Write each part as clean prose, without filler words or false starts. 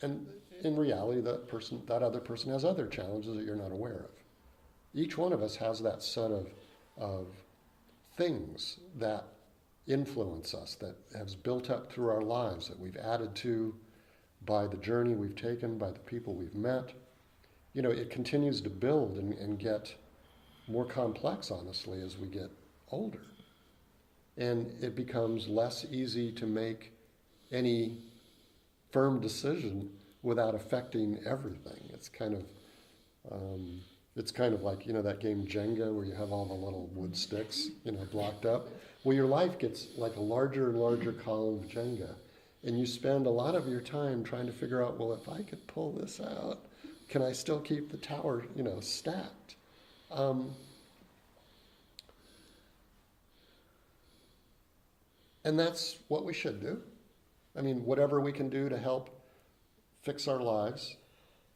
And in reality, that other person has other challenges that you're not aware of. Each one of us has that set of things that influence us, that has built up through our lives, that we've added to by the journey we've taken, by the people we've met. It continues to build and get more complex, honestly, as we get older. And it becomes less easy to make any firm decision without affecting everything. It's kind of like, that game Jenga where you have all the little wood sticks, blocked up. Well, your life gets like a larger and larger column of Jenga. And you spend a lot of your time trying to figure out, well, if I could pull this out, can I still keep the tower, stacked? And that's what we should do. I mean, whatever we can do to help fix our lives,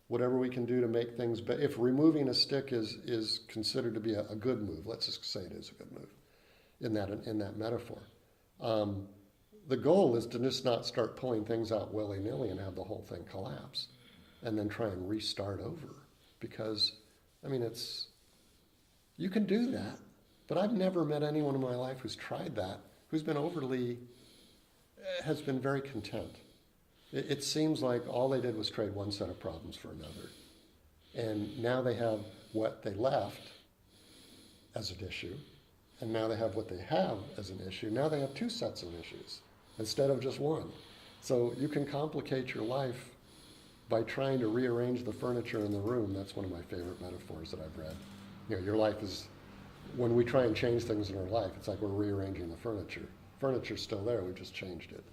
whatever we can do to make things better. If removing a stick is considered to be a good move, let's just say it is a good move in that metaphor. The goal is to just not start pulling things out willy-nilly and have the whole thing collapse and then try and restart over. Because, you can do that, but I've never met anyone in my life who's tried that, who's been has been very content. It seems like all they did was trade one set of problems for another. And now they have what they left as an issue, and now they have what they have as an issue. Now they have two sets of issues instead of just one. So you can complicate your life by trying to rearrange the furniture in the room. That's one of my favorite metaphors that I've read. Your life is, when we try and change things in our life, it's like we're rearranging the furniture. Furniture's still there, we just changed it.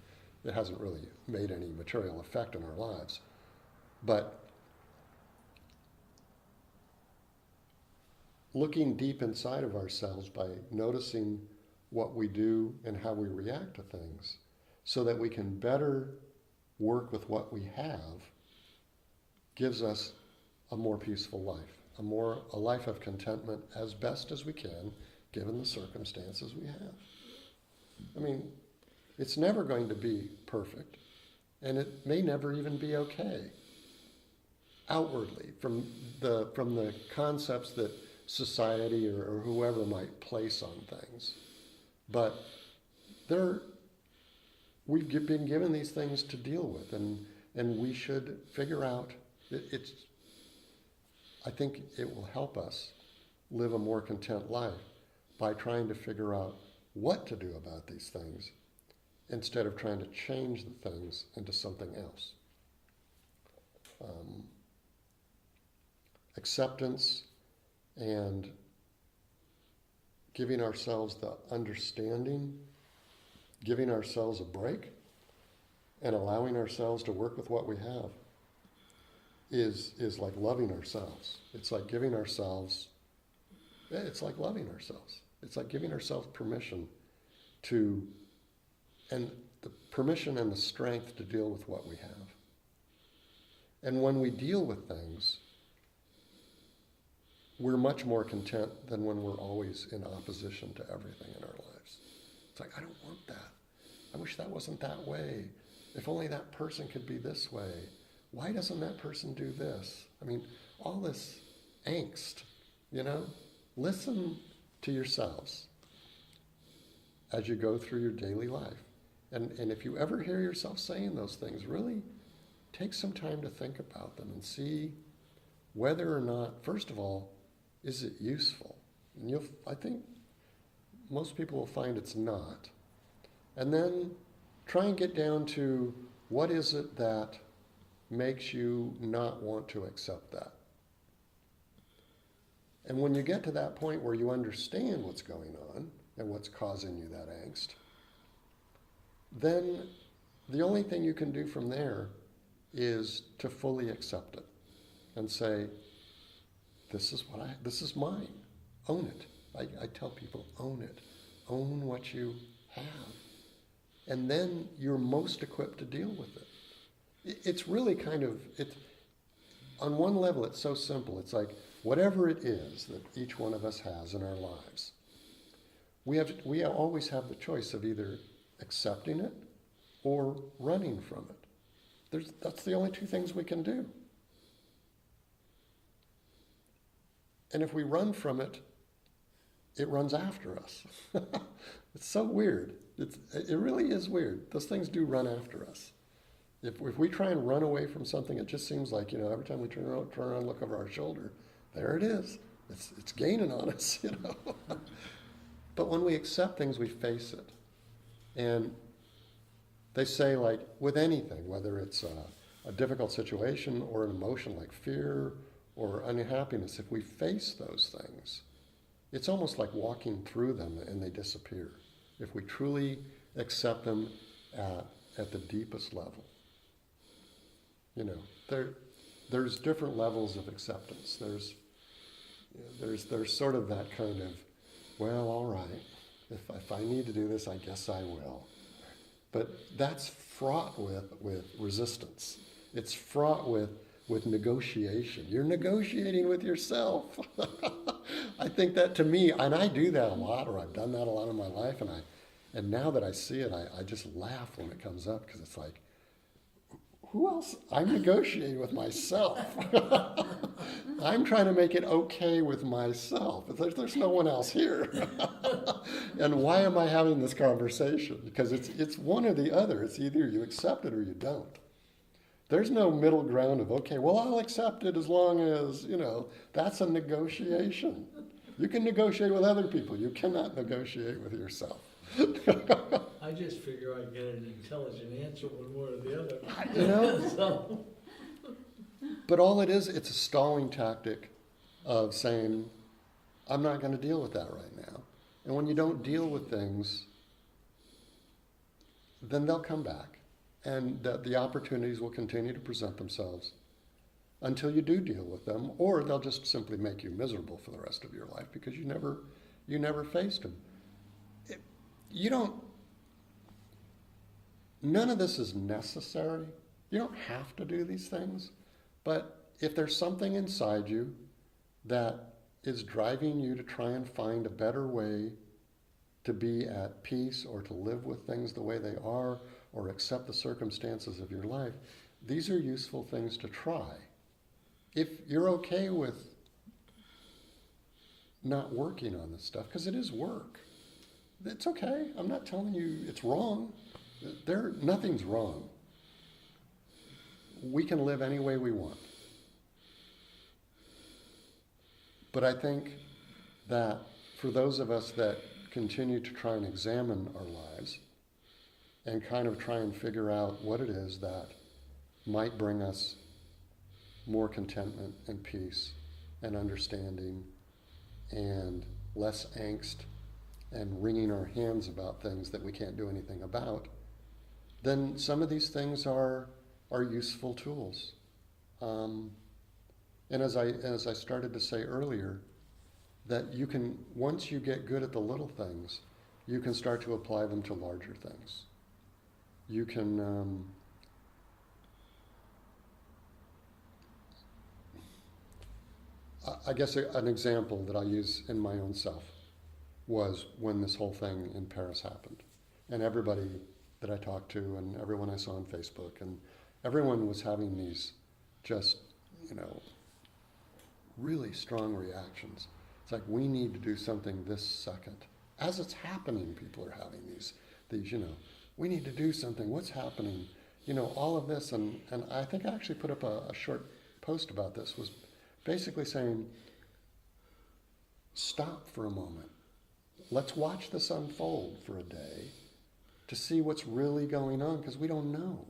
It hasn't really made any material effect on our lives. But looking deep inside of ourselves by noticing what we do and how we react to things so that we can better work with what we have gives us a more peaceful life, a life of contentment as best as we can given the circumstances we have. It's never going to be perfect, and it may never even be okay outwardly from the concepts that society or whoever might place on things. But we've been given these things to deal with, and we should figure out. I think it will help us live a more content life by trying to figure out what to do about these things instead of trying to change the things into something else. Acceptance and giving ourselves the understanding, giving ourselves a break, and allowing ourselves to work with what we have is like loving ourselves. It's like giving ourselves, it's like loving ourselves. It's like giving ourselves permission and the permission and the strength to deal with what we have. And when we deal with things, we're much more content than when we're always in opposition to everything in our lives. It's like, I don't want that. I wish that wasn't that way. If only that person could be this way. Why doesn't that person do this? All this angst, Listen to yourselves as you go through your daily life. And if you ever hear yourself saying those things, really take some time to think about them and see whether or not, first of all, is it useful? And I think most people will find it's not. And then try and get down to what is it that makes you not want to accept that. And when you get to that point where you understand what's going on and what's causing you that angst, then the only thing you can do from there is to fully accept it and say, this is mine. Own it. I tell people, own it. Own what you have. And then you're most equipped to deal with it. It's really on one level, it's so simple. It's like whatever it is that each one of us has in our lives, we always have the choice of either accepting it or running from it. That's the only two things we can do. And if we run from it, it runs after us. It's so weird. It really is weird. Those things do run after us. If we try and run away from something, it just seems like, every time we turn around and look over our shoulder, there it is. It's gaining on us, But when we accept things, we face it. And they say, like, with anything, whether it's a difficult situation or an emotion like fear or unhappiness, if we face those things, it's almost like walking through them and they disappear. If we truly accept them at the deepest level. There's different levels of acceptance. There's sort of that kind of, well, all right, if I need to do this, I guess I will. But that's fraught with resistance. It's fraught with negotiation. You're negotiating with yourself. I think that, to me, and I do that a lot, or I've done that a lot in my life, and now that I see it, I just laugh when it comes up, because it's like, who else? I'm negotiating with myself. I'm trying to make it okay with myself. There's no one else here. And why am I having this conversation? Because it's one or the other. It's either you accept it or you don't. There's no middle ground of, okay, well, I'll accept it as long as, that's a negotiation. You can negotiate with other people. You cannot negotiate with yourself. I just figure I'd get an intelligent answer one way or the other. So. But all it is, it's a stalling tactic of saying, I'm not going to deal with that right now. And when you don't deal with things, then they'll come back. And the opportunities will continue to present themselves until you do deal with them, or they'll just simply make you miserable for the rest of your life because you never faced them. None of this is necessary. You don't have to do these things. But if there's something inside you that is driving you to try and find a better way to be at peace or to live with things the way they are or accept the circumstances of your life, these are useful things to try. If you're okay with not working on this stuff, because it is work, it's okay. I'm not telling you it's wrong. Nothing's wrong. We can live any way we want. But I think that for those of us that continue to try and examine our lives and kind of try and figure out what it is that might bring us more contentment and peace and understanding and less angst and wringing our hands about things that we can't do anything about, then some of these things are useful tools. And as I started to say earlier, that you can, once you get good at the little things, you can start to apply them to larger things. You can, I guess an example that I use in my own self was when this whole thing in Paris happened. And everybody that I talked to and everyone I saw on Facebook, and everyone was having these just, really strong reactions. It's like, we need to do something this second. As it's happening, people are having these, we need to do something, what's happening? All of this, and I think I actually put up a short post about this, was basically saying, stop for a moment. Let's watch this unfold for a day to see what's really going on, because we don't know.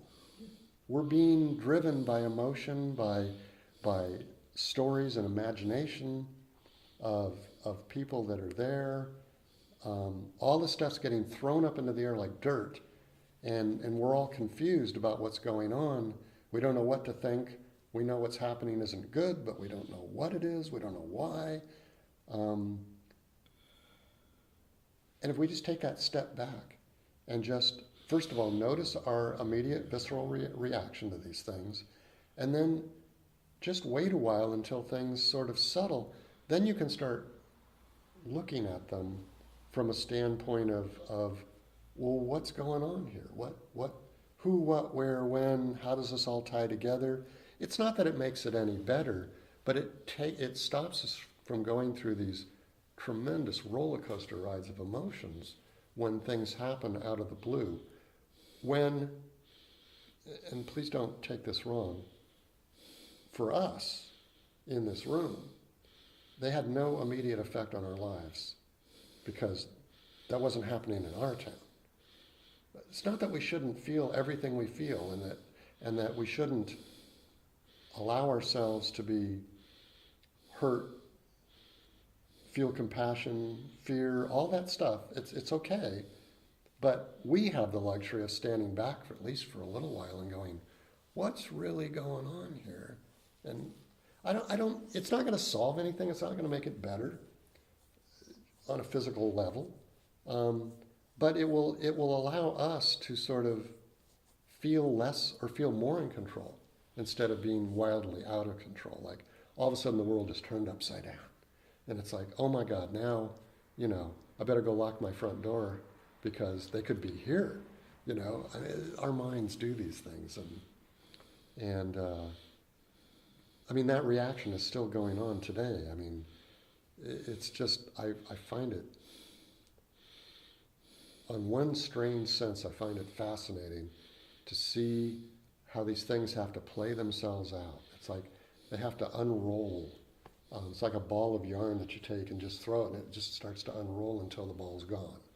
We're being driven by emotion, by stories and imagination of people that are there. All this stuff's getting thrown up into the air like dirt, and we're all confused about what's going on. We don't know what to think. We know what's happening isn't good, but we don't know what it is. We don't know why. And if we just take that step back and just, first of all, notice our immediate visceral reaction to these things, and then just wait a while until things sort of settle, then you can start looking at them from a standpoint of well, what's going on here? who, what, where, when, how does this all tie together? It's not that it makes it any better, but it stops us from going through these tremendous roller coaster rides of emotions when things happen out of the blue. When, and please don't take this wrong, for us in this room, they had no immediate effect on our lives because that wasn't happening in our town. It's not that we shouldn't feel everything we feel and that we shouldn't allow ourselves to be hurt, feel compassion, fear, all that stuff. It's okay. But we have the luxury of standing back for at least for a little while and going, what's really going on here? And it's not going to solve anything. It's not going to make it better on a physical level. But it will allow us to sort of feel less or feel more in control instead of being wildly out of control. Like all of a sudden the world is turned upside down. And it's like, oh my God, now, I better go lock my front door because they could be here. Our minds do these things. And that reaction is still going on today. It's just, I find it, on one strange sense, I find it fascinating to see how these things have to play themselves out. It's like they have to unroll. It's like a ball of yarn that you take and just throw it, and it just starts to unroll until the ball's gone.